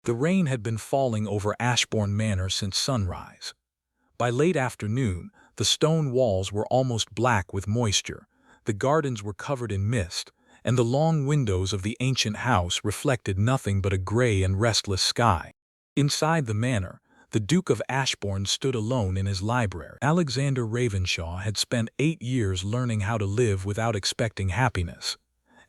The rain had been falling over Ashbourne Manor since sunrise. By late afternoon, the stone walls were almost black with moisture, the gardens were covered in mist, and the long windows of the ancient house reflected nothing but a gray and restless sky. Inside the manor, the Duke of Ashbourne stood alone in his library. Alexander Ravenshaw had spent 8 years learning how to live without expecting happiness.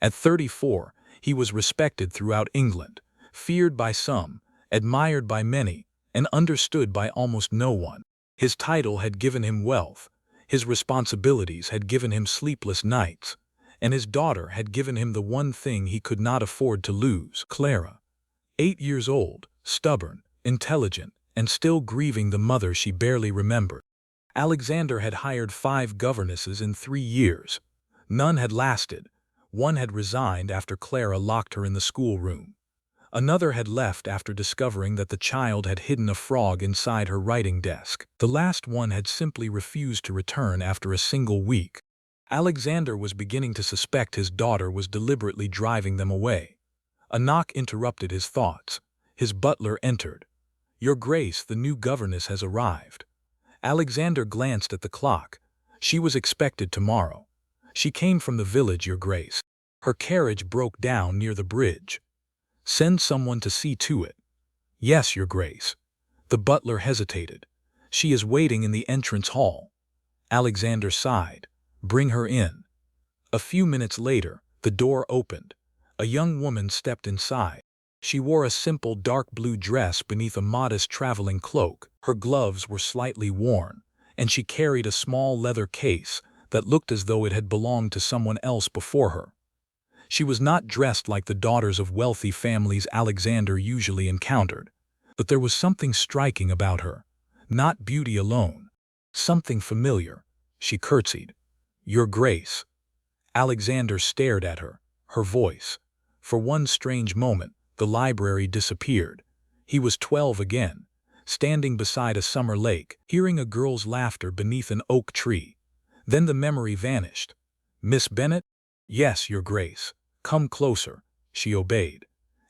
At 34, he was respected throughout England, feared by some, admired by many, and understood by almost no one. His title had given him wealth, his responsibilities had given him sleepless nights, and his daughter had given him the one thing he could not afford to lose, Clara. 8 years old, stubborn, intelligent, and still grieving the mother she barely remembered. Alexander had hired 5 governesses in 3 years. None had lasted. One had resigned after Clara locked her in the schoolroom. Another had left after discovering that the child had hidden a frog inside her writing desk. The last one had simply refused to return after a single week. Alexander was beginning to suspect his daughter was deliberately driving them away. A knock interrupted his thoughts. His butler entered. "Your Grace, the new governess has arrived." Alexander glanced at the clock. "She was expected tomorrow. She came from the village, Your Grace. Her carriage broke down near the bridge." "Send someone to see to it." "Yes, Your Grace." The butler hesitated. "She is waiting in the entrance hall." Alexander sighed. "Bring her in." A few minutes later, the door opened. A young woman stepped inside. She wore a simple dark blue dress beneath a modest traveling cloak. Her gloves were slightly worn, and she carried a small leather case that looked as though it had belonged to someone else before her. She was not dressed like the daughters of wealthy families Alexander usually encountered, but there was something striking about her. Not beauty alone. Something familiar. She curtsied. "Your Grace." Alexander stared at her, her voice. For one strange moment, the library disappeared. He was 12 again, standing beside a summer lake, hearing a girl's laughter beneath an oak tree. Then the memory vanished. "Miss Bennet?" "Yes, Your Grace." "Come closer." She obeyed.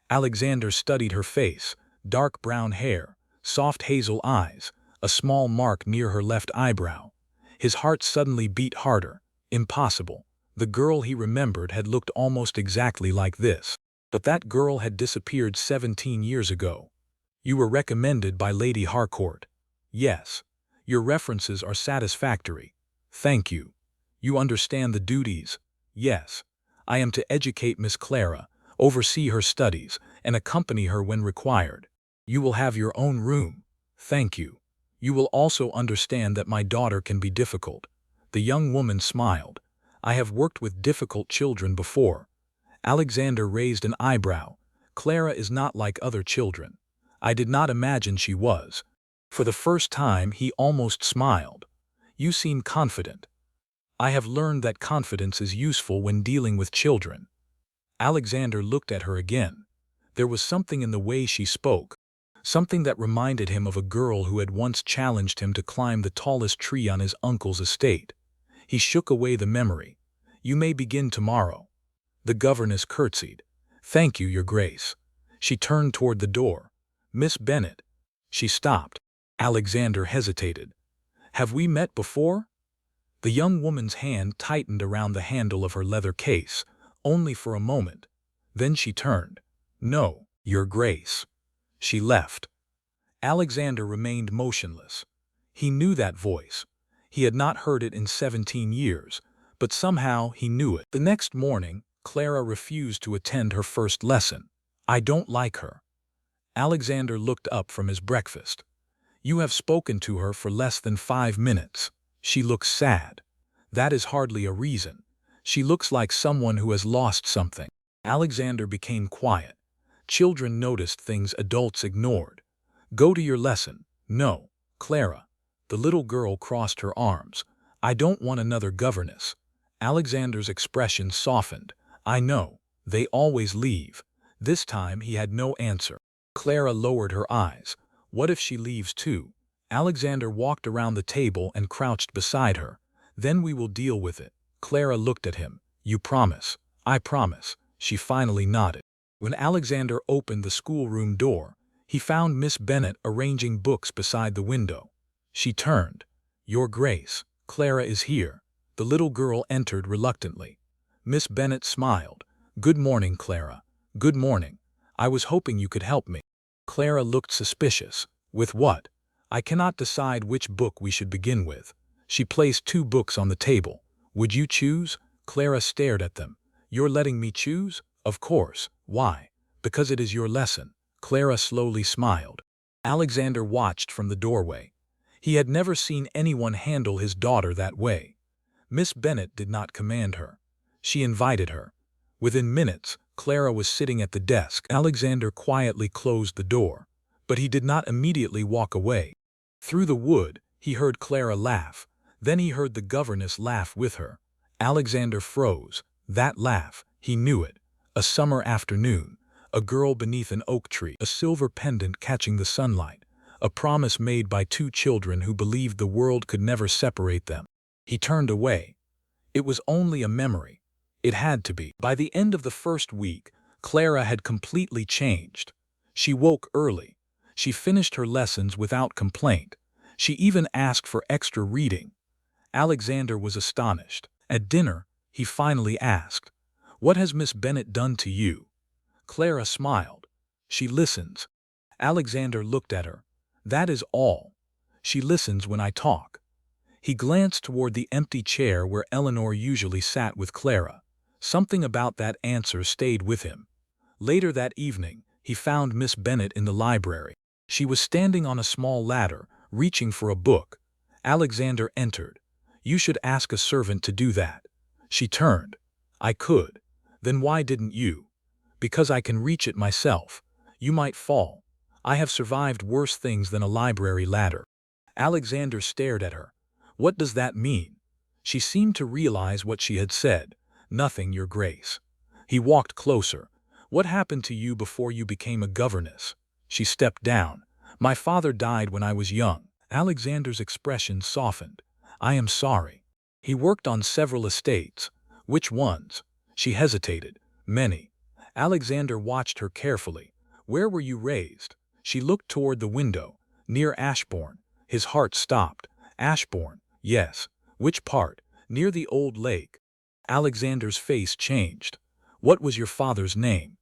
Alexander studied her face, dark brown hair, soft hazel eyes, a small mark near her left eyebrow. His heart suddenly beat harder. Impossible. The girl he remembered had looked almost exactly like this. But that girl had disappeared 17 years ago. "You were recommended by Lady Harcourt." "Yes." "Your references are satisfactory." "Thank you." "You understand the duties." "Yes. I am to educate Miss Clara, oversee her studies, and accompany her when required." "You will have your own room." "Thank you." "You will also understand that my daughter can be difficult." The young woman smiled. "I have worked with difficult children before." Alexander raised an eyebrow. "Clara is not like other children." "I did not imagine she was." For the first time he almost smiled. "You seem confident." "I have learned that confidence is useful when dealing with children." Alexander looked at her again. There was something in the way she spoke, something that reminded him of a girl who had once challenged him to climb the tallest tree on his uncle's estate. He shook away the memory. "You may begin tomorrow." The governess curtsied. "Thank you, Your Grace." She turned toward the door. "Miss Bennet." She stopped. Alexander hesitated. "Have we met before?" The young woman's hand tightened around the handle of her leather case, only for a moment. Then she turned. "No, Your Grace." She left. Alexander remained motionless. He knew that voice. He had not heard it in 17 years, but somehow he knew it. The next morning, Clara refused to attend her first lesson. "I don't like her." Alexander looked up from his breakfast. "You have spoken to her for less than 5 minutes. She looks sad." "That is hardly a reason. She looks like someone who has lost something." Alexander became quiet. Children noticed things adults ignored. "Go to your lesson." "No, Clara." The little girl crossed her arms. "I don't want another governess." Alexander's expression softened. "I know. They always leave." This time he had no answer. Clara lowered her eyes. "What if she leaves too?" Alexander walked around the table and crouched beside her. "Then we will deal with it." Clara looked at him. "You promise?" "I promise." She finally nodded. When Alexander opened the schoolroom door, He found Miss Bennet arranging books beside the window. She turned. "Your Grace, Clara is here." The little girl entered reluctantly. Miss Bennet smiled. "Good morning, Clara. Good morning. I was hoping you could help me." Clara looked suspicious. "With what?" "I cannot decide which book we should begin with." She placed 2 books on the table. "Would you choose?" Clara stared at them. "You're letting me choose?" "Of course. Why?" "Because it is your lesson." Clara slowly smiled. Alexander watched from the doorway. He had never seen anyone handle his daughter that way. Miss Bennet did not command her. She invited her. Within minutes, Clara was sitting at the desk. Alexander quietly closed the door, but he did not immediately walk away. Through the wood, he heard Clara laugh. Then he heard the governess laugh with her. Alexander froze. That laugh, he knew it. A summer afternoon, a girl beneath an oak tree, a silver pendant catching the sunlight, a promise made by 2 children who believed the world could never separate them. He turned away. It was only a memory. It had to be. By the end of the first week, Clara had completely changed. She woke early. She finished her lessons without complaint. She even asked for extra reading. Alexander was astonished. At dinner, he finally asked, "What has Miss Bennet done to you?" Clara smiled. "She listens." Alexander looked at her. "That is all. She listens when I talk." He glanced toward the empty chair where Eleanor usually sat with Clara. Something about that answer stayed with him. Later that evening, he found Miss Bennet in the library. She was standing on a small ladder, reaching for a book. Alexander entered. "You should ask a servant to do that." She turned. "I could." "Then why didn't you?" "Because I can reach it myself. You might fall. I have survived worse things than a library ladder." Alexander stared at her. "What does that mean?" She seemed to realize what she had said. "Nothing, Your Grace." He walked closer. "What happened to you before you became a governess?" She stepped down. "My father died when I was young." Alexander's expression softened. "I am sorry." He worked on several estates. "Which ones?" She hesitated. "Many." Alexander watched her carefully. "Where were you raised?" She looked toward the window. "Near Ashbourne." His heart stopped. "Ashbourne, yes. Which part?" "Near the old lake." Alexander's face changed. "What was your father's name?"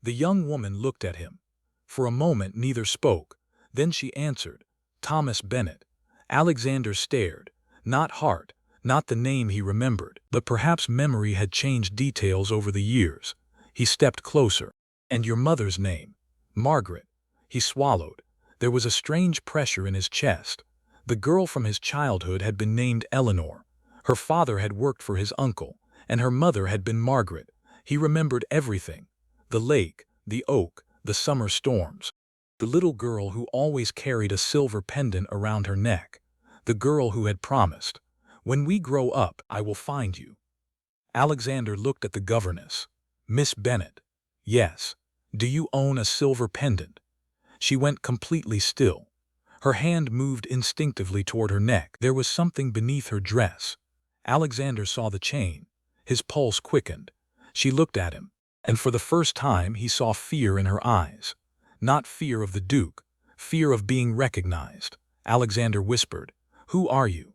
The young woman looked at him. For a moment neither spoke. Then she answered, "Thomas Bennet." Alexander stared. Not Hart, not the name he remembered, but perhaps memory had changed details over the years. He stepped closer. "And your mother's name?" "Margaret." He swallowed. There was a strange pressure in his chest. The girl from his childhood had been named Eleanor. Her father had worked for his uncle, and her mother had been Margaret. He remembered everything. The lake, the oak, the summer storms. The little girl who always carried a silver pendant around her neck. The girl who had promised, "When we grow up, I will find you." Alexander looked at the governess. "Miss Bennet." "Yes." "Do you own a silver pendant?" She went completely still. Her hand moved instinctively toward her neck. There was something beneath her dress. Alexander saw the chain. His pulse quickened. She looked at him, and for the first time he saw fear in her eyes. Not fear of the Duke, fear of being recognized. Alexander whispered, "Who are you?"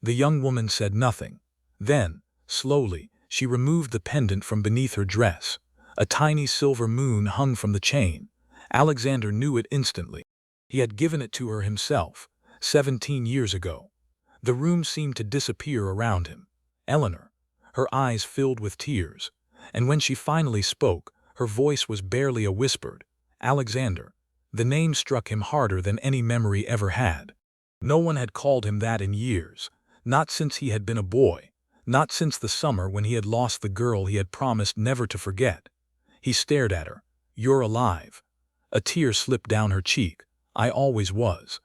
The young woman said nothing. Then, slowly, she removed the pendant from beneath her dress. A tiny silver moon hung from the chain. Alexander knew it instantly. He had given it to her himself, 17 years ago. The room seemed to disappear around him. Eleanor. Her eyes filled with tears. And when she finally spoke, her voice was barely a whisper. "Alexander." The name struck him harder than any memory ever had. No one had called him that in years. Not since he had been a boy. Not since the summer when he had lost the girl he had promised never to forget. He stared at her. "You're alive." A tear slipped down her cheek. "I always was."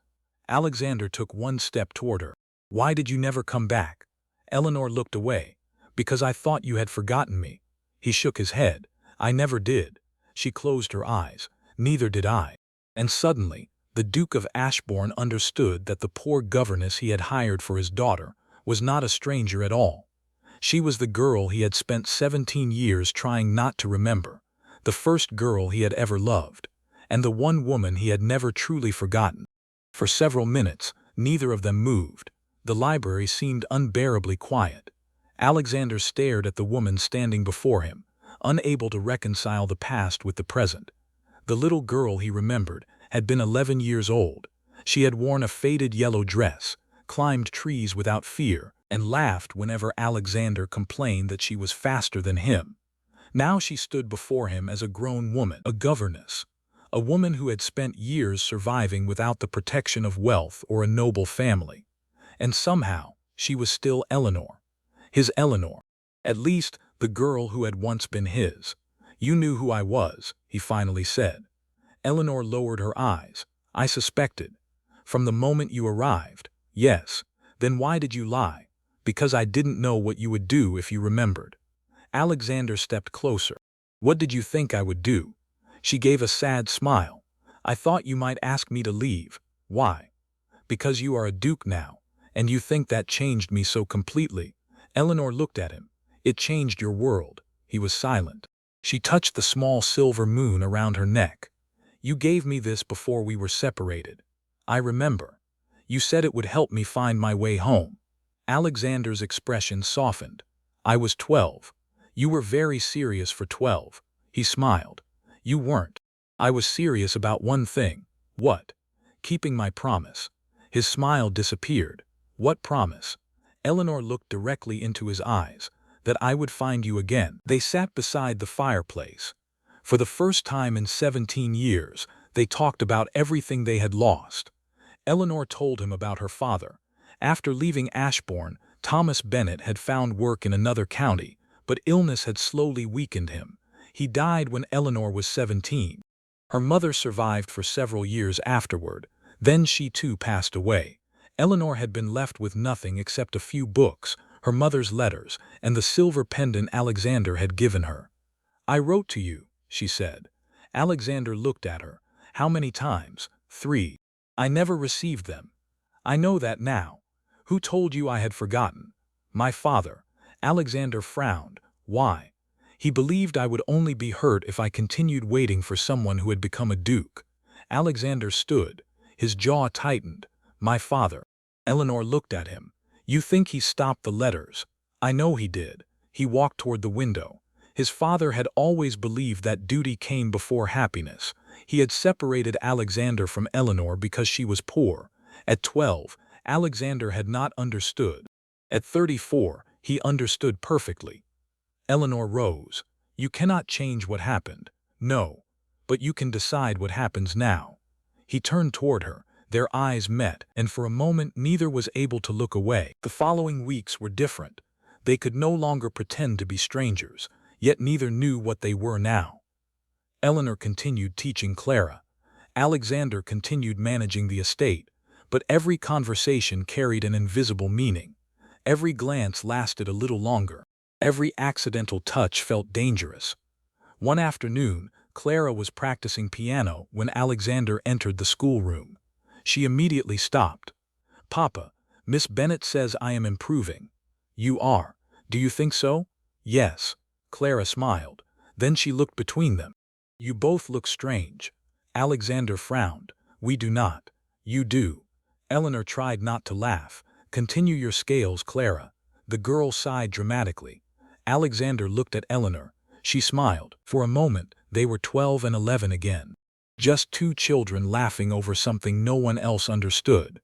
Alexander took one step toward her. "Why did you never come back?" Eleanor looked away. "Because I thought you had forgotten me." He shook his head. "I never did." She closed her eyes. "Neither did I." And suddenly, the Duke of Ashbourne understood that the poor governess he had hired for his daughter was not a stranger at all. She was the girl he had spent 17 years trying not to remember, the first girl he had ever loved. and the one woman he had never truly forgotten. For several minutes, neither of them moved. The library seemed unbearably quiet. Alexander stared at the woman standing before him, unable to reconcile the past with the present. The little girl, he remembered, had been 11 years old. She had worn a faded yellow dress, climbed trees without fear, and laughed whenever Alexander complained that she was faster than him. Now she stood before him as a grown woman, a governess, a woman who had spent years surviving without the protection of wealth or a noble family. And somehow, she was still Eleanor. His Eleanor. At least, the girl who had once been his. "You knew who I was," he finally said. Eleanor lowered her eyes. "I suspected. From the moment you arrived." "Yes. Then why did you lie?" "Because I didn't know what you would do if you remembered." Alexander stepped closer. "What did you think I would do?" She gave a sad smile. "I thought you might ask me to leave." "Why?" "Because you are a duke now, and you think that changed me so completely." Eleanor looked at him. "It changed your world." He was silent. She touched the small silver moon around her neck. "You gave me this before we were separated. I remember. You said it would help me find my way home." Alexander's expression softened. "I was 12. You were very serious for 12. He smiled. "You weren't. I was serious about one thing." "What?" "Keeping my promise." His smile disappeared. "What promise?" Eleanor looked directly into his eyes. "That I would find you again." They sat beside the fireplace. For the first time in 17 years, they talked about everything they had lost. Eleanor told him about her father. After leaving Ashbourne, Thomas Bennet had found work in another county, but illness had slowly weakened him. He died when Eleanor was 17. Her mother survived for several years afterward. Then she too passed away. Eleanor had been left with nothing except a few books, her mother's letters, and the silver pendant Alexander had given her. "I wrote to you," she said. Alexander looked at her. "How many times?" "3. I never received them." "I know that now. Who told you I had forgotten?" "My father." Alexander frowned. "Why?" "He believed I would only be hurt if I continued waiting for someone who had become a duke." Alexander stood. His jaw tightened. "My father." Eleanor looked at him. "You think he stopped the letters?" "I know he did." He walked toward the window. His father had always believed that duty came before happiness. He had separated Alexander from Eleanor because she was poor. At 12, Alexander had not understood. At 34, he understood perfectly. Eleanor rose. "You cannot change what happened." "No. But you can decide what happens now." He turned toward her. Their eyes met, and for a moment neither was able to look away. The following weeks were different. They could no longer pretend to be strangers, yet neither knew what they were now. Eleanor continued teaching Clara. Alexander continued managing the estate, but every conversation carried an invisible meaning. Every glance lasted a little longer. Every accidental touch felt dangerous. One afternoon, Clara was practicing piano when Alexander entered the schoolroom. She immediately stopped. "Papa, Miss Bennet says I am improving." "You are. Do you think so?" "Yes." Clara smiled. Then she looked between them. "You both look strange." Alexander frowned. "We do not." "You do." Eleanor tried not to laugh. "Continue your scales, Clara." The girl sighed dramatically. Alexander looked at Eleanor. She smiled. For a moment, they were 12 and 11 again. Just two children laughing over something no one else understood.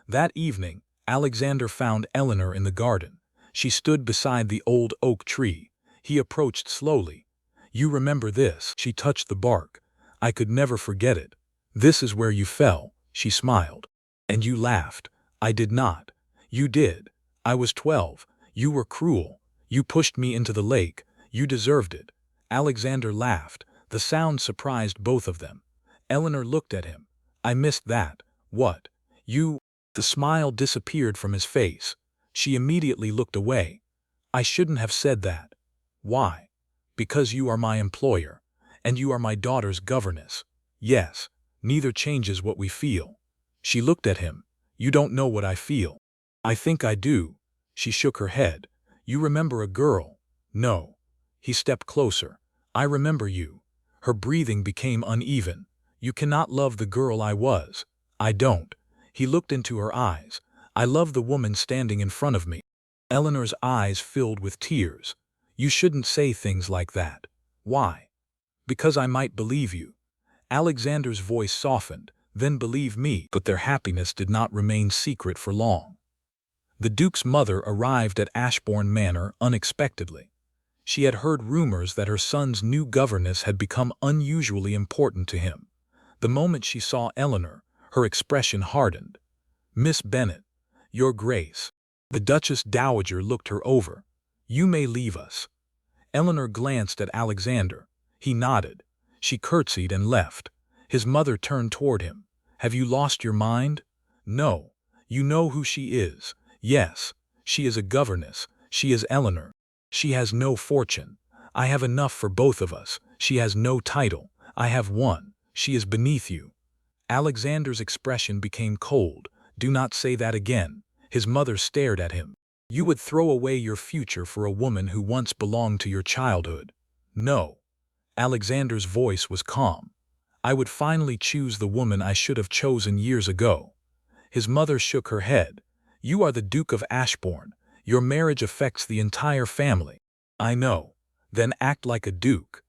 That evening, Alexander found Eleanor in the garden. She stood beside the old oak tree. He approached slowly. "You remember this?" She touched the bark. "I could never forget it." "This is where you fell." She smiled. "And you laughed." "I did not." "You did. I was 12. You were cruel. You pushed me into the lake. You deserved it." Alexander laughed. The sound surprised both of them. Eleanor looked at him. "I missed that." "What?" "You—" The smile disappeared from his face. She immediately looked away. "I shouldn't have said that." "Why?" "Because you are my employer. And you are my daughter's governess." "Yes. Neither changes what we feel." She looked at him. "You don't know what I feel." "I think I do." She shook her head. "You remember a girl." "No." He stepped closer. "I remember you." Her breathing became uneven. You cannot love the girl I was. I don't. He looked into her eyes. I love the woman standing in front of me. Eleanor's eyes filled with tears. You shouldn't say things like that. Why? Because I might believe you. Alexander's voice softened. Then believe me. But their happiness did not remain secret for long. The Duke's mother arrived at Ashbourne Manor unexpectedly. She had heard rumors that her son's new governess had become unusually important to him. The moment she saw Eleanor, her expression hardened. Miss Bennet, Your Grace. The Duchess Dowager looked her over. You may leave us. Eleanor glanced at Alexander. He nodded. She curtsied and left. His mother turned toward him. Have you lost your mind? No. You know who she is. Yes. She is a governess. She is Eleanor. She has no fortune. I have enough for both of us. She has no title. I have one. She is beneath you. Alexander's expression became cold. Do not say that again. His mother stared at him. You would throw away your future for a woman who once belonged to your childhood. No. Alexander's voice was calm. I would finally choose the woman I should have chosen years ago. His mother shook her head. You are the Duke of Ashbourne. Your marriage affects the entire family. I know. Then act like a duke.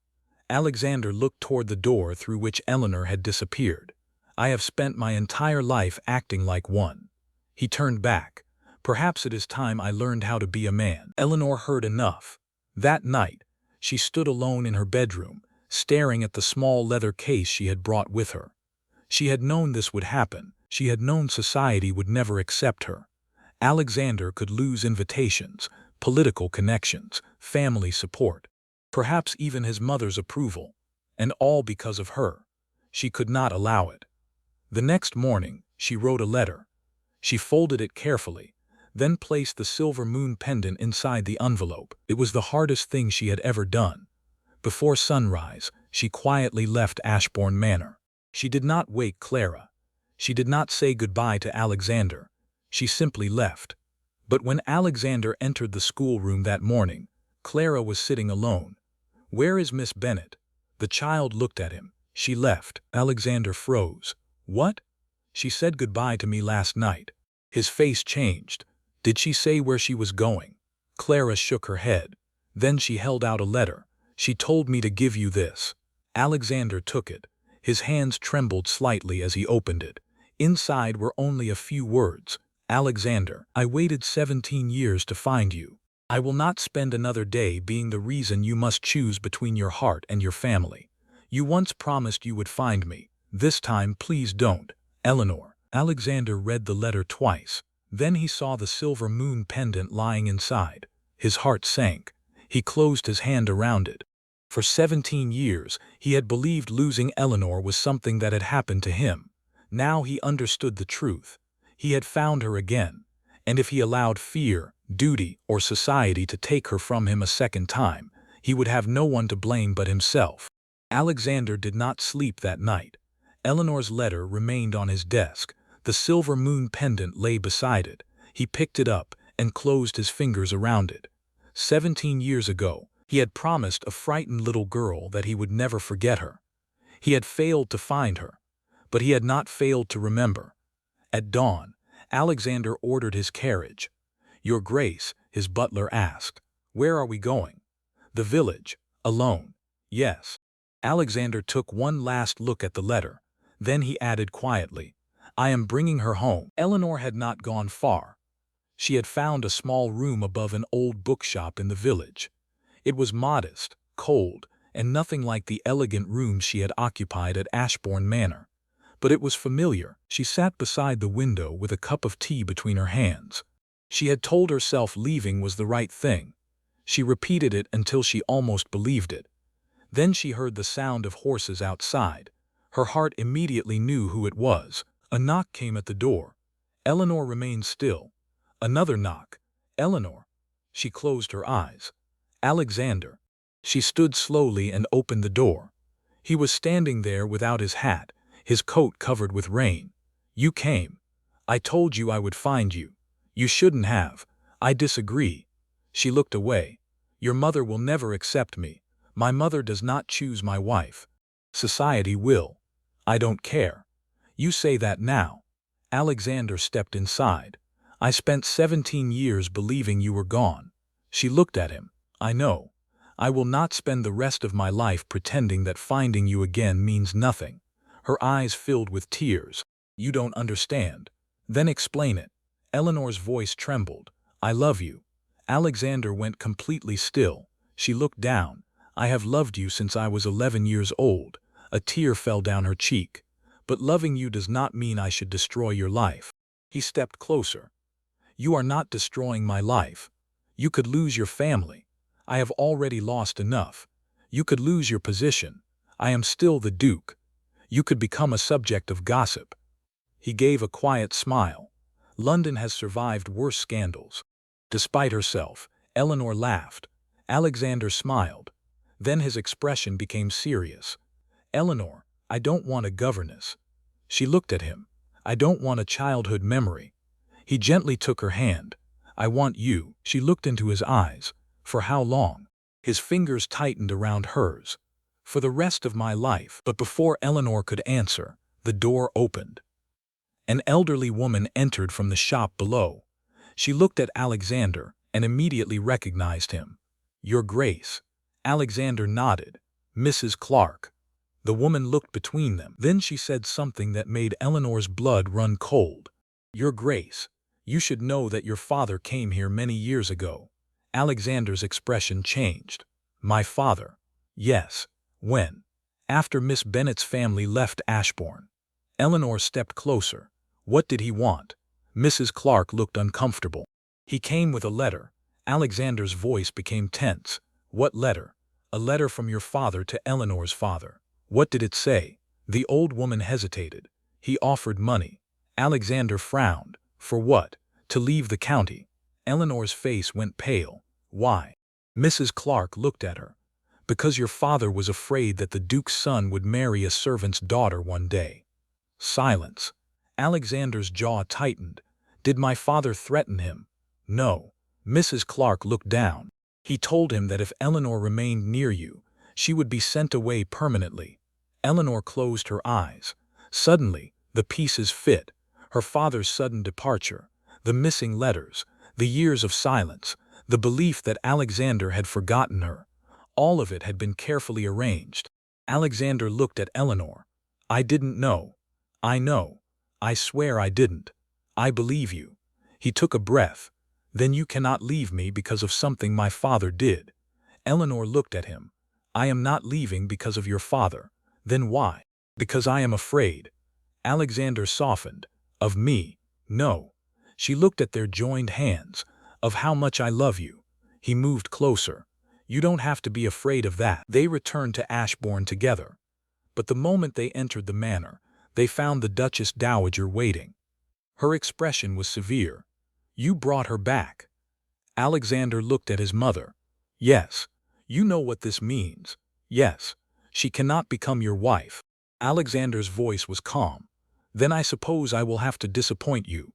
Alexander looked toward the door through which Eleanor had disappeared. I have spent my entire life acting like one. He turned back. Perhaps it is time I learned how to be a man. Eleanor heard enough. That night, she stood alone in her bedroom, staring at the small leather case she had brought with her. She had known this would happen. She had known society would never accept her. Alexander could lose invitations, political connections, family support, perhaps even his mother's approval, and all because of her. She could not allow it. The next morning, she wrote a letter. She folded it carefully, then placed the silver moon pendant inside the envelope. It was the hardest thing she had ever done. Before sunrise, she quietly left Ashbourne Manor. She did not wake Clara. She did not say goodbye to Alexander. She simply left. But when Alexander entered the schoolroom that morning, Clara was sitting alone. Where is Miss Bennet? The child looked at him. She left. Alexander froze. What? She said goodbye to me last night. His face changed. Did she say where she was going? Clara shook her head. Then she held out a letter. She told me to give you this. Alexander took it. His hands trembled slightly as he opened it. Inside were only a few words. Alexander, I waited 17 years to find you. I will not spend another day being the reason you must choose between your heart and your family. You once promised you would find me. This time, please don't. Eleanor. Alexander read the letter twice. Then he saw the silver moon pendant lying inside. His heart sank. He closed his hand around it. For 17 years, he had believed losing Eleanor was something that had happened to him. Now he understood the truth. He had found her again, and if he allowed fear, duty, or society to take her from him a second time, he would have no one to blame but himself. Alexander did not sleep that night. Eleanor's letter remained on his desk. The silver moon pendant lay beside it. He picked it up and closed his fingers around it. 17 years ago, he had promised a frightened little girl that he would never forget her. He had failed to find her, but he had not failed to remember. At dawn, Alexander ordered his carriage. Your Grace, his butler asked, where are we going? The village. Alone. Yes. Alexander took one last look at the letter. Then he added quietly, I am bringing her home. Eleanor had not gone far. She had found a small room above an old bookshop in the village. It was modest, cold, and nothing like the elegant rooms she had occupied at Ashbourne Manor. But it was familiar. She sat beside the window with a cup of tea between her hands. She had told herself leaving was the right thing. She repeated it until she almost believed it. Then she heard the sound of horses outside. Her heart immediately knew who it was. A knock came at the door. Eleanor remained still. Another knock. Eleanor. She closed her eyes. Alexander. She stood slowly and opened the door. He was standing there without his hat, his coat covered with rain. You came. I told you I would find you. You shouldn't have. I disagree. She looked away. Your mother will never accept me. My mother does not choose my wife. Society will. I don't care. You say that now. Alexander stepped inside. I spent 17 years believing you were gone. She looked at him. I know. I will not spend the rest of my life pretending that finding you again means nothing. Her eyes filled with tears. You don't understand. Then explain it. Eleanor's voice trembled. I love you. Alexander went completely still. She looked down. I have loved you since I was 11 years old. A tear fell down her cheek. But loving you does not mean I should destroy your life. He stepped closer. You are not destroying my life. You could lose your family. I have already lost enough. You could lose your position. I am still the Duke. You could become a subject of gossip. He gave a quiet smile. London has survived worse scandals. Despite herself, Eleanor laughed. Alexander smiled. Then his expression became serious. Eleanor, I don't want a governess. She looked at him. I don't want a childhood memory. He gently took her hand. I want you. She looked into his eyes. For how long? His fingers tightened around hers. For the rest of my life. But before Eleanor could answer, the door opened. An elderly woman entered from the shop below. She looked at Alexander and immediately recognized him. Your Grace. Alexander nodded. Mrs. Clark. The woman looked between them. Then she said something that made Eleanor's blood run cold. Your Grace, you should know that your father came here many years ago. Alexander's expression changed. My father? Yes. When? After Miss Bennet's family left Ashbourne. Eleanor stepped closer. What did he want? Mrs. Clark looked uncomfortable. He came with a letter. Alexander's voice became tense. What letter? A letter from your father to Eleanor's father. What did it say? The old woman hesitated. He offered money. Alexander frowned. For what? To leave the county. Eleanor's face went pale. Why? Mrs. Clark looked at her. Because your father was afraid that the Duke's son would marry a servant's daughter one day. Silence. Alexander's jaw tightened. Did my father threaten him? No. Mrs. Clark looked down. He told him that if Eleanor remained near you, she would be sent away permanently. Eleanor closed her eyes. Suddenly, the pieces fit. Her father's sudden departure, the missing letters, the years of silence, the belief that Alexander had forgotten her. All of it had been carefully arranged. Alexander looked at Eleanor. I didn't know. I know. I swear I didn't. I believe you. He took a breath. Then you cannot leave me because of something my father did. Eleanor looked at him. I am not leaving because of your father. Then why? Because I am afraid. Alexander softened. Of me? No. She looked at their joined hands. Of how much I love you. He moved closer. You don't have to be afraid of that. They returned to Ashbourne together. But the moment they entered the manor, they found the Duchess Dowager waiting. Her expression was severe. You brought her back. Alexander looked at his mother. Yes. You know what this means. Yes. She cannot become your wife. Alexander's voice was calm. Then I suppose I will have to disappoint you.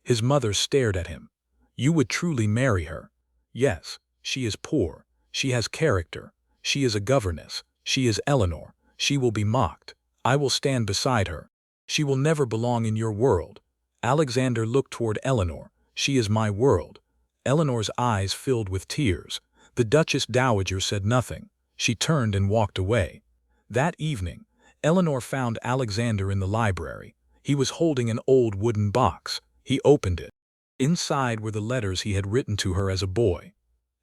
His mother stared at him. You would truly marry her. Yes. She is poor. She has character. She is a governess. She is Eleanor. She will be mocked. I will stand beside her. She will never belong in your world. Alexander looked toward Eleanor. She is my world. Eleanor's eyes filled with tears. The Duchess Dowager said nothing. She turned and walked away. That evening, Eleanor found Alexander in the library. He was holding an old wooden box. He opened it. Inside were the letters he had written to her as a boy.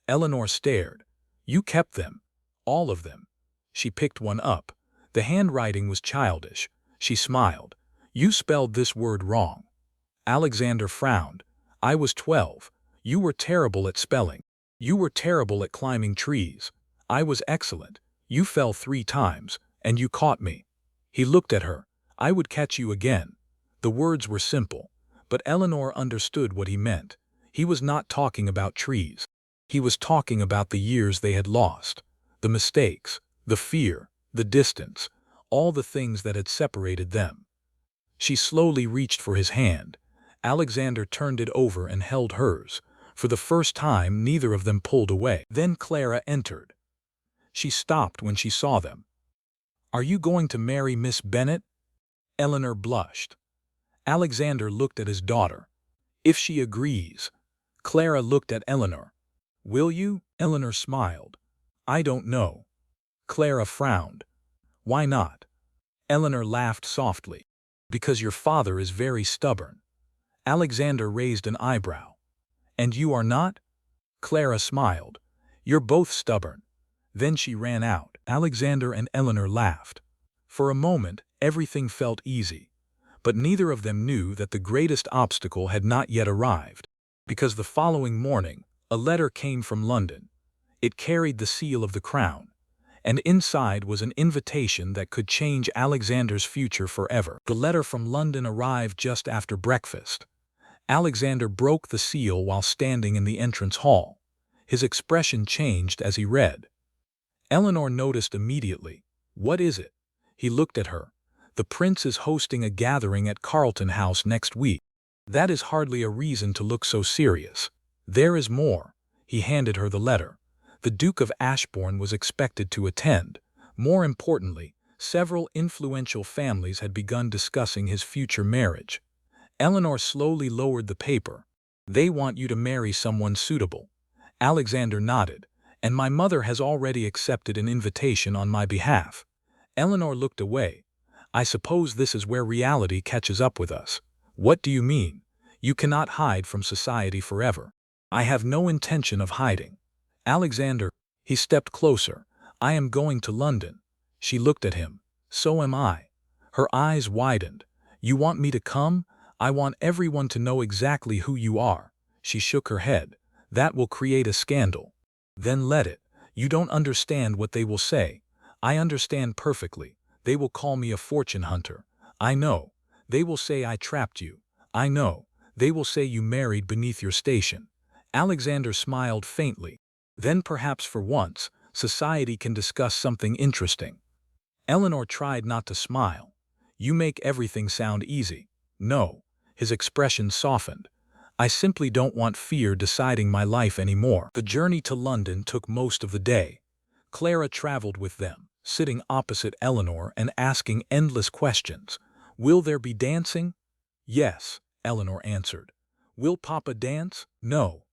Eleanor stared. You kept them. All of them. She picked one up. The handwriting was childish. She smiled. You spelled this word wrong. Alexander frowned. I was 12. You were terrible at spelling. You were terrible at climbing trees. I was excellent. You fell 3 times, and you caught me. He looked at her. I would catch you again. The words were simple, but Eleanor understood what he meant. He was not talking about trees. He was talking about the years they had lost, the mistakes, the fear, the distance, all the things that had separated them. She slowly reached for his hand. Alexander turned it over and held hers. For the first time, neither of them pulled away. Then Clara entered. She stopped when she saw them. Are you going to marry Miss Bennet? Eleanor blushed. Alexander looked at his daughter. If she agrees. Clara looked at Eleanor. Will you? Eleanor smiled. I don't know. Clara frowned. Why not? Eleanor laughed softly. Because your father is very stubborn. Alexander raised an eyebrow. And you are not? Clara smiled. You're both stubborn. Then she ran out. Alexander and Eleanor laughed. For a moment, everything felt easy. But neither of them knew that the greatest obstacle had not yet arrived. Because the following morning, a letter came from London. It carried the seal of the crown. And inside was an invitation that could change Alexander's future forever. The letter from London arrived just after breakfast. Alexander broke the seal while standing in the entrance hall. His expression changed as he read. Eleanor noticed immediately. What is it? He looked at her. The prince is hosting a gathering at Carlton House next week. That is hardly a reason to look so serious. There is more. He handed her the letter. The Duke of Ashbourne was expected to attend. More importantly, several influential families had begun discussing his future marriage. Eleanor slowly lowered the paper. They want you to marry someone suitable. Alexander nodded. And my mother has already accepted an invitation on my behalf. Eleanor looked away. I suppose this is where reality catches up with us. What do you mean? You cannot hide from society forever. I have no intention of hiding. Alexander, he stepped closer. I am going to London. She looked at him. So am I. Her eyes widened. You want me to come? I want everyone to know exactly who you are. She shook her head. That will create a scandal. Then let it. You don't understand what they will say. I understand perfectly. They will call me a fortune hunter. I know. They will say I trapped you. I know. They will say you married beneath your station. Alexander smiled faintly. Then perhaps for once, society can discuss something interesting. Eleanor tried not to smile. You make everything sound easy. No. His expression softened. I simply don't want fear deciding my life anymore. The journey to London took most of the day. Clara traveled with them, sitting opposite Eleanor and asking endless questions. Will there be dancing? Yes, Eleanor answered. Will Papa dance? No.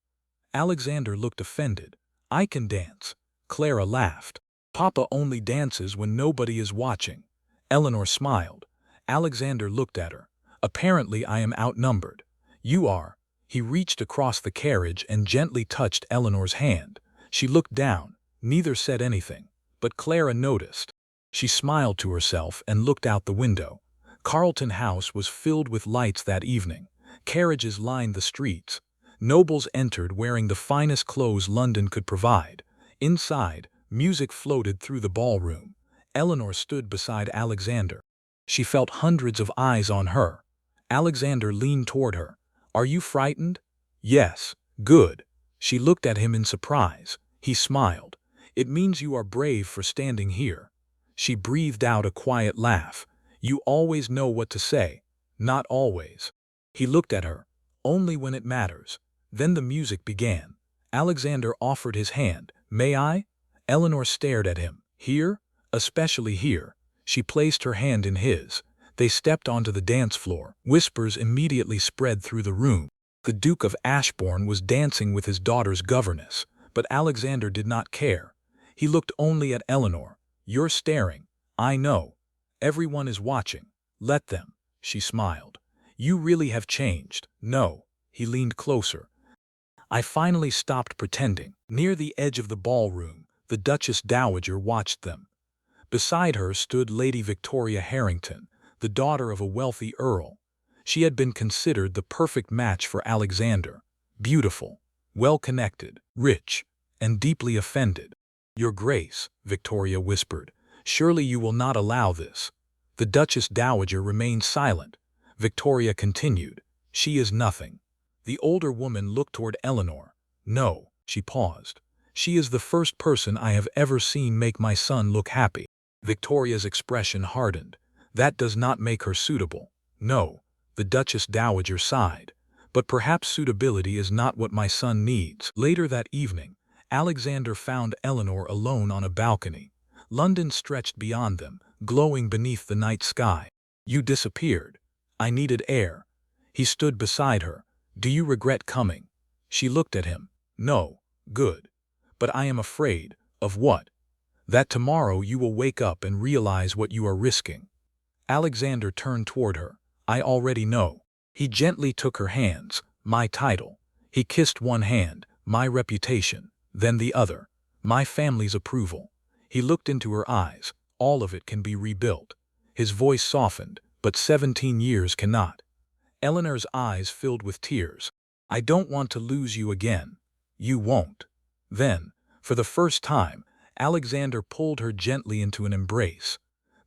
Alexander looked offended. I can dance. Clara laughed. Papa only dances when nobody is watching. Eleanor smiled. Alexander looked at her. Apparently I am outnumbered. You are. He reached across the carriage and gently touched Eleanor's hand. She looked down. Neither said anything. But Clara noticed. She smiled to herself and looked out the window. Carlton House was filled with lights that evening. Carriages lined the streets. Nobles entered wearing the finest clothes London could provide. Inside, music floated through the ballroom. Eleanor stood beside Alexander. She felt hundreds of eyes on her. Alexander leaned toward her. Are you frightened? Yes. Good. She looked at him in surprise. He smiled. It means you are brave for standing here. She breathed out a quiet laugh. You always know what to say. Not always. He looked at her. Only when it matters. Then the music began. Alexander offered his hand. May I? Eleanor stared at him. Here? Especially here. She placed her hand in his. They stepped onto the dance floor. Whispers immediately spread through the room. The Duke of Ashbourne was dancing with his daughter's governess, but Alexander did not care. He looked only at Eleanor. You're staring. I know. Everyone is watching. Let them. She smiled. You really have changed. No. He leaned closer. I finally stopped pretending. Near the edge of the ballroom, the Duchess Dowager watched them. Beside her stood Lady Victoria Harrington, the daughter of a wealthy earl. She had been considered the perfect match for Alexander. Beautiful, well-connected, rich, and deeply offended. Your Grace, Victoria whispered, surely you will not allow this. The Duchess Dowager remained silent. Victoria continued, she is nothing. The older woman looked toward Eleanor. No, she paused. She is the first person I have ever seen make my son look happy. Victoria's expression hardened. That does not make her suitable. No, the Duchess Dowager sighed. But perhaps suitability is not what my son needs. Later that evening, Alexander found Eleanor alone on a balcony. London stretched beyond them, glowing beneath the night sky. You disappeared. I needed air. He stood beside her. Do you regret coming? She looked at him. No. Good. But I am afraid. Of what? That tomorrow you will wake up and realize what you are risking. Alexander turned toward her. I already know. He gently took her hands. My title. He kissed one hand. My reputation. Then the other. My family's approval. He looked into her eyes. All of it can be rebuilt. His voice softened, but 17 years cannot. Eleanor's eyes filled with tears. I don't want to lose you again. You won't. Then, for the first time, Alexander pulled her gently into an embrace.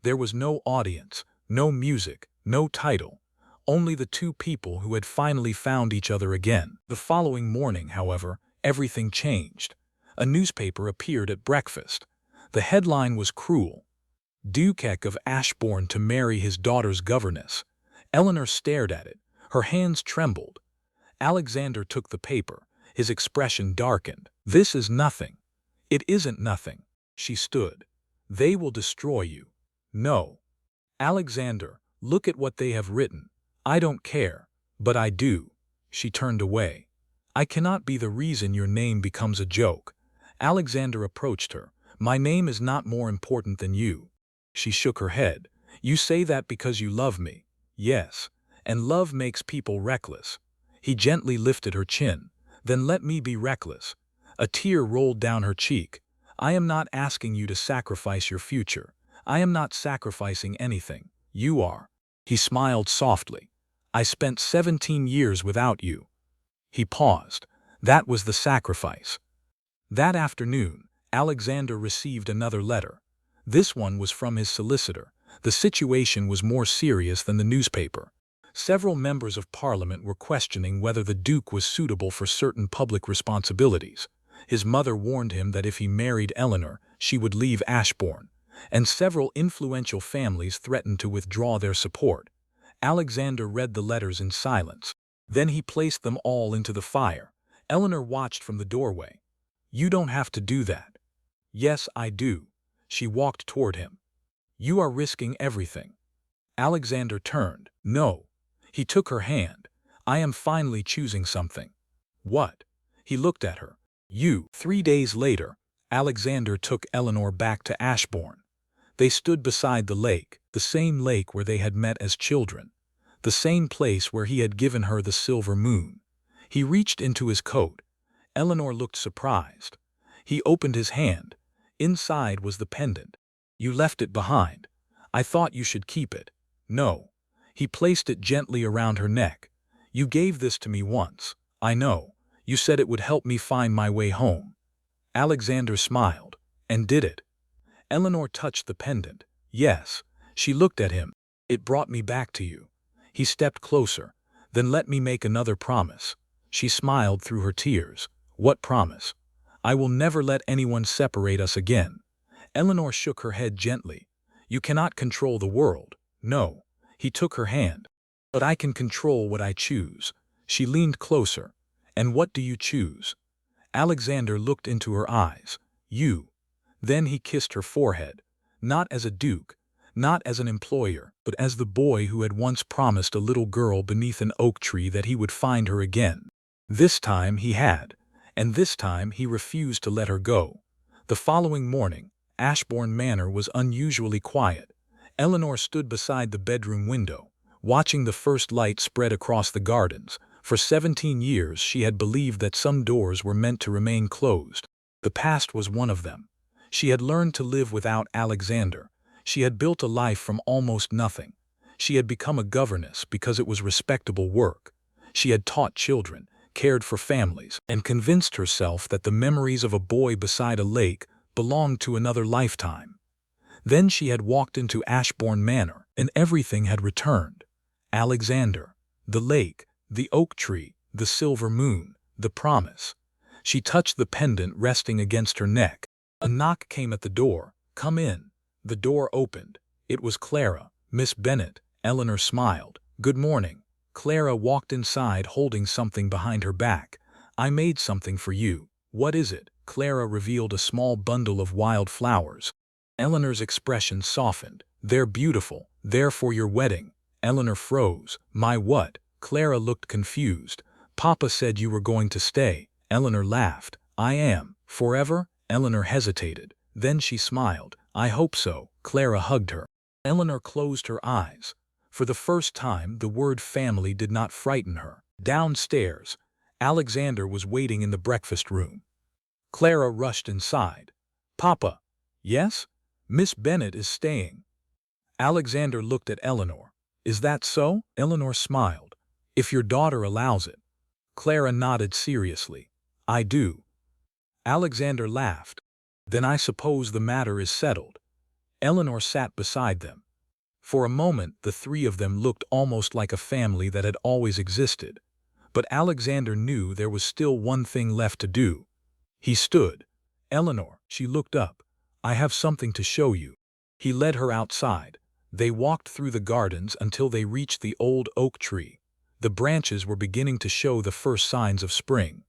There was no audience, no music, no title, only the two people who had finally found each other again. The following morning, however, everything changed. A newspaper appeared at breakfast. The headline was cruel. Duke of Ashbourne to marry his daughter's governess. Eleanor stared at it. Her hands trembled. Alexander took the paper. His expression darkened. This is nothing. It isn't nothing. She stood. They will destroy you. No. Alexander, look at what they have written. I don't care, but I do. She turned away. I cannot be the reason your name becomes a joke. Alexander approached her. My name is not more important than you. She shook her head. You say that because you love me. Yes, and love makes people reckless. He gently lifted her chin. Then let me be reckless. A tear rolled down her cheek. I am not asking you to sacrifice your future. I am not sacrificing anything. You are. He smiled softly. I spent 17 years without you. He paused. That was the sacrifice. That afternoon, Alexander received another letter. This one was from his solicitor. The situation was more serious than the newspaper. Several members of Parliament were questioning whether the Duke was suitable for certain public responsibilities. His mother warned him that if he married Eleanor, she would leave Ashbourne, and several influential families threatened to withdraw their support. Alexander read the letters in silence. Then he placed them all into the fire. Eleanor watched from the doorway. You don't have to do that. Yes, I do. She walked toward him. You are risking everything. Alexander turned. No. He took her hand. I am finally choosing something. What? He looked at her. You. 3 days later, Alexander took Eleanor back to Ashbourne. They stood beside the same lake where they had met as children, the same place where he had given her the silver moon. He reached into his coat. Eleanor looked surprised. He opened his hand. Inside was the pendant. You left it behind. I thought you should keep it. No. He placed it gently around her neck. You gave this to me once. I know. You said it would help me find my way home. Alexander smiled. And did it? Eleanor touched the pendant. Yes. She looked at him. It brought me back to you. He stepped closer. Then let me make another promise. She smiled through her tears. What promise? I will never let anyone separate us again. Eleanor shook her head gently. You cannot control the world. No. He took her hand. But I can control what I choose. She leaned closer. And what do you choose? Alexander looked into her eyes. You. Then he kissed her forehead. Not as a duke, not as an employer, but as the boy who had once promised a little girl beneath an oak tree that he would find her again. This time he had. And this time he refused to let her go. The following morning, Ashbourne Manor was unusually quiet. Eleanor stood beside the bedroom window, watching the first light spread across the gardens. For 17 years she had believed that some doors were meant to remain closed. The past was one of them. She had learned to live without Alexander. She had built a life from almost nothing. She had become a governess because it was respectable work. She had taught children, cared for families, and convinced herself that the memories of a boy beside a lake belonged to another lifetime. Then she had walked into Ashbourne Manor, and everything had returned. Alexander, the lake, the oak tree, the silver moon, the promise. She touched the pendant resting against her neck. A knock came at the door. Come in. The door opened. It was Clara. Miss Bennet. Eleanor smiled. Good morning. Clara walked inside holding something behind her back. I made something for you. What is it? Clara revealed a small bundle of wild flowers. Eleanor's expression softened. They're beautiful. There for your wedding. Eleanor froze. My what? Clara looked confused. Papa said you were going to stay. Eleanor laughed. I am. Forever? Eleanor hesitated. Then she smiled. I hope so. Clara hugged her. Eleanor closed her eyes. For the first time, the word family did not frighten her. Downstairs, Alexander was waiting in the breakfast room. Clara rushed inside. Papa. Yes? Miss Bennet is staying. Alexander looked at Eleanor. Is that so? Eleanor smiled. If your daughter allows it. Clara nodded seriously. I do. Alexander laughed. Then I suppose the matter is settled. Eleanor sat beside them. For a moment, the three of them looked almost like a family that had always existed. But Alexander knew there was still one thing left to do. He stood. Eleanor, she looked up. I have something to show you. He led her outside. They walked through the gardens until they reached the old oak tree. The branches were beginning to show the first signs of spring.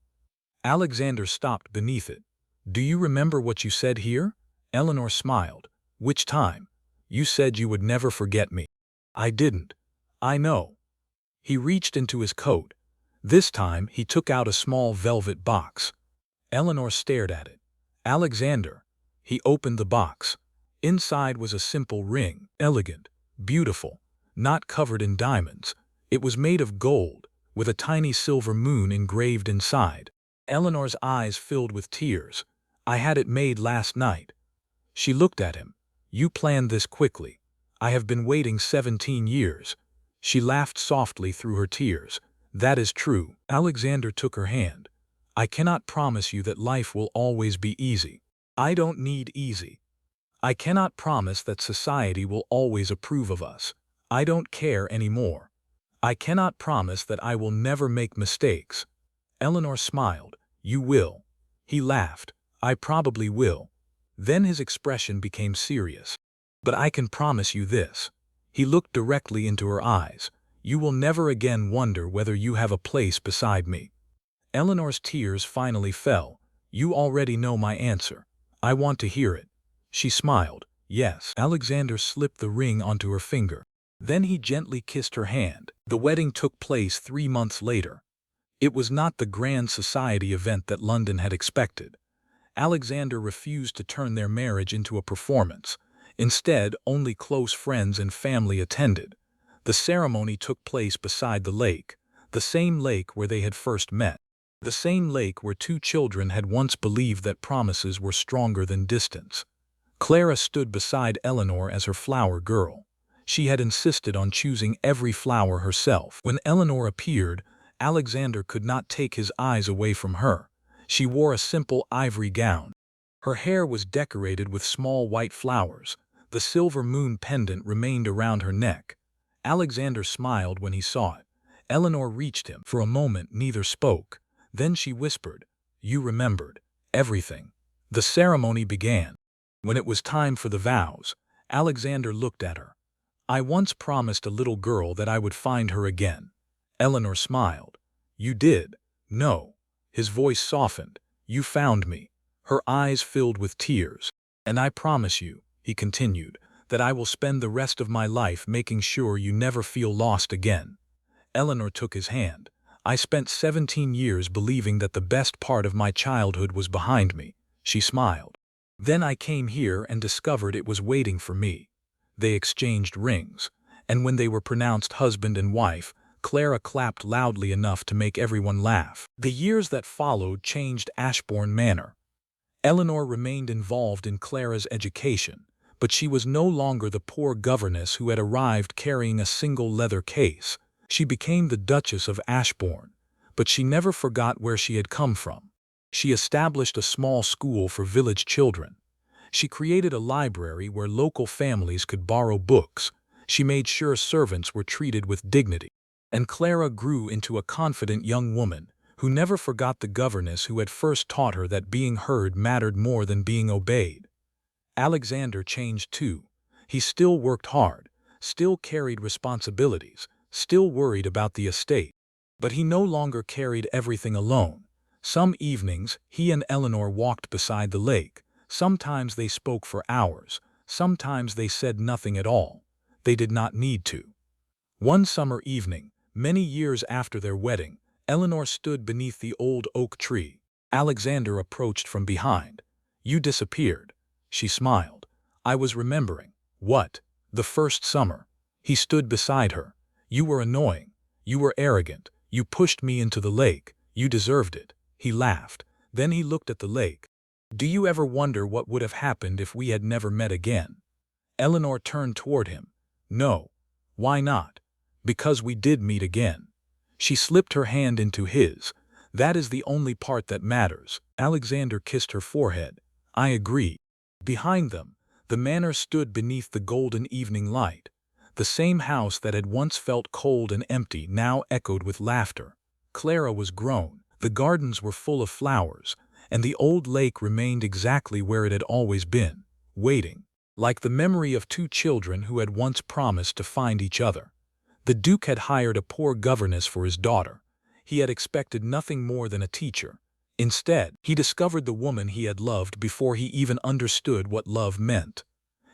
Alexander stopped beneath it. Do you remember what you said here? Eleanor smiled. Which time? You said you would never forget me. I didn't. I know. He reached into his coat. This time he took out a small velvet box. Eleanor stared at it. Alexander. He opened the box. Inside was a simple ring, elegant, beautiful, not covered in diamonds. It was made of gold, with a tiny silver moon engraved inside. Eleanor's eyes filled with tears. I had it made last night. She looked at him. You planned this quickly. I have been waiting 17 years. She laughed softly through her tears. That is true. Alexander took her hand. I cannot promise you that life will always be easy. I don't need easy. I cannot promise that society will always approve of us. I don't care anymore. I cannot promise that I will never make mistakes. Eleanor smiled. You will. He laughed. I probably will. Then his expression became serious. But I can promise you this. He looked directly into her eyes. You will never again wonder whether you have a place beside me. Eleanor's tears finally fell. You already know my answer. I want to hear it. She smiled. Yes. Alexander slipped the ring onto her finger. Then he gently kissed her hand. The wedding took place 3 months later. It was not the grand society event that London had expected. Alexander refused to turn their marriage into a performance. Instead, only close friends and family attended. The ceremony took place beside the lake, the same lake where they had first met. The same lake where 2 children had once believed that promises were stronger than distance. Clara stood beside Eleanor as her flower girl. She had insisted on choosing every flower herself. When Eleanor appeared, Alexander could not take his eyes away from her. She wore a simple ivory gown. Her hair was decorated with small white flowers. The silver moon pendant remained around her neck. Alexander smiled when he saw it. Eleanor reached him. For a moment neither spoke. Then she whispered, You remembered. Everything. The ceremony began. When it was time for the vows, Alexander looked at her. I once promised a little girl that I would find her again. Eleanor smiled. You did? No. His voice softened. You found me. Her eyes filled with tears. And I promise you, he continued, that I will spend the rest of my life making sure you never feel lost again. Eleanor took his hand. I spent 17 years believing that the best part of my childhood was behind me. She smiled. Then I came here and discovered it was waiting for me. They exchanged rings, and when they were pronounced husband and wife, Clara clapped loudly enough to make everyone laugh. The years that followed changed Ashbourne Manor. Eleanor remained involved in Clara's education, but she was no longer the poor governess who had arrived carrying a single leather case. She became the Duchess of Ashbourne, but she never forgot where she had come from. She established a small school for village children. She created a library where local families could borrow books. She made sure servants were treated with dignity. And Clara grew into a confident young woman who never forgot the governess who had first taught her that being heard mattered more than being obeyed. Alexander changed too. He still worked hard, still carried responsibilities, still worried about the estate. But he no longer carried everything alone. Some evenings, he and Eleanor walked beside the lake. Sometimes they spoke for hours. Sometimes they said nothing at all. They did not need to. One summer evening, many years after their wedding, Eleanor stood beneath the old oak tree. Alexander approached from behind. "You disappeared." She smiled. "I was remembering." "What?" "The first summer." He stood beside her. "You were annoying. You were arrogant. You pushed me into the lake. You deserved it." He laughed. Then he looked at the lake. "Do you ever wonder what would have happened if we had never met again?" Eleanor turned toward him. "No." "Why not?" "Because we did meet again." She slipped her hand into his. "That is the only part that matters." Alexander kissed her forehead. "I agree." Behind them, the manor stood beneath the golden evening light. The same house that had once felt cold and empty now echoed with laughter. Clara was grown, the gardens were full of flowers, and the old lake remained exactly where it had always been, waiting, like the memory of two children who had once promised to find each other. The Duke had hired a poor governess for his daughter. He had expected nothing more than a teacher. Instead, he discovered the woman he had loved before he even understood what love meant.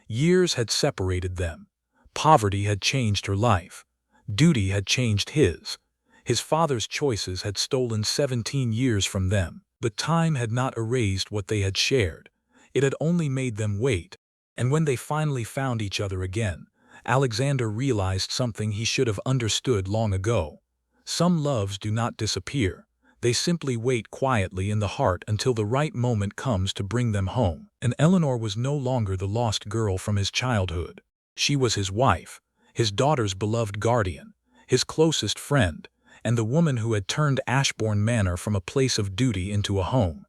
Years had separated them. Poverty had changed her life. Duty had changed his. His father's choices had stolen 17 years from them. But time had not erased what they had shared. It had only made them wait. And when they finally found each other again, Alexander realized something he should have understood long ago. Some loves do not disappear. They simply wait quietly in the heart until the right moment comes to bring them home. And Eleanor was no longer the lost girl from his childhood. She was his wife, his daughter's beloved guardian, his closest friend, and the woman who had turned Ashbourne Manor from a place of duty into a home.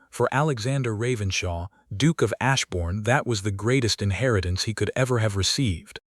For Alexander Ravenshaw, Duke of Ashbourne, that was the greatest inheritance he could ever have received.